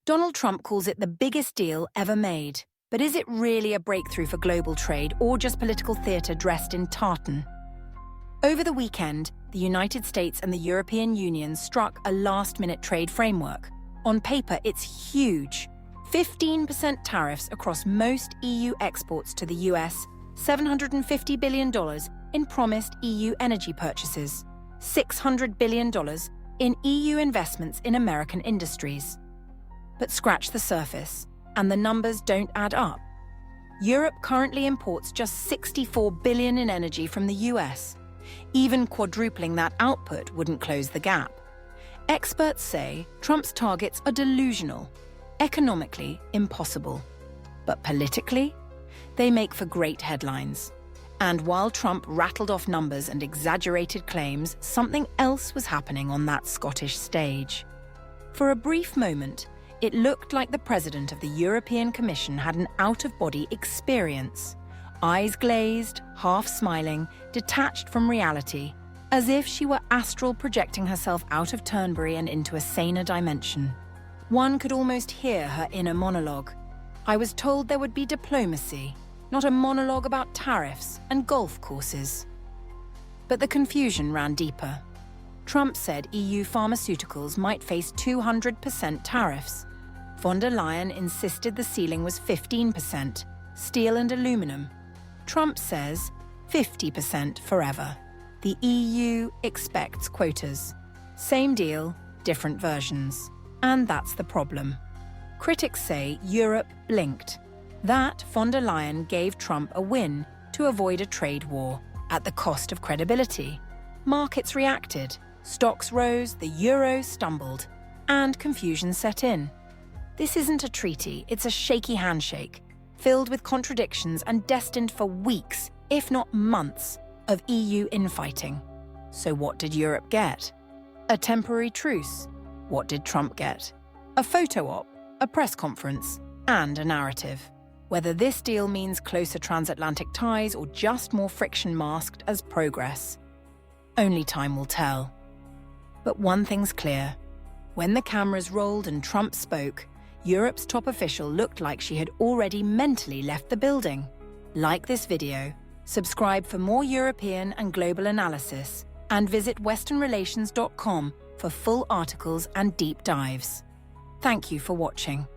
Donald Trump calls it the biggest deal ever made. But is it really a breakthrough for global trade or just political theatre dressed in tartan? Over the weekend, the United States and the European Union struck a last-minute trade framework. On paper, it's huge. 15% tariffs across most EU exports to the US, $750 billion in promised EU energy purchases, $600 billion in EU investments in American industries. But scratch the surface, and the numbers don't add up. Europe currently imports just $64 billion in energy from the US. Even quadrupling that output wouldn't close the gap. Experts say Trump's targets are delusional, economically impossible. But politically, they make for great headlines. And while Trump rattled off numbers and exaggerated claims, something else was happening on that Scottish stage. For a brief moment, it looked like the president of the European Commission had an out-of-body experience. Eyes glazed, half smiling, detached from reality, as if she were astral projecting herself out of Turnberry and into a saner dimension. One could almost hear her inner monologue. I was told there would be diplomacy, not a monologue about tariffs and golf courses. But the confusion ran deeper. Trump said EU pharmaceuticals might face 200% tariffs. Von der Leyen insisted the ceiling was 15%, steel and aluminum. Trump says 50% forever. The EU expects quotas. Same deal, different versions. And that's the problem. Critics say Europe blinked. That von der Leyen gave Trump a win to avoid a trade war at the cost of credibility. Markets reacted, stocks rose, the euro stumbled, and confusion set in. This isn't a treaty, it's a shaky handshake, filled with contradictions and destined for weeks, if not months, of EU infighting. So what did Europe get? A temporary truce. What did Trump get? A photo op, a press conference, and a narrative. Whether this deal means closer transatlantic ties or just more friction masked as progress, only time will tell. But one thing's clear. When the cameras rolled and Trump spoke, Europe's top official looked like she had already mentally left the building. Like this video, subscribe for more European and global analysis, and visit westernrelations.com for full articles and deep dives. Thank you for watching.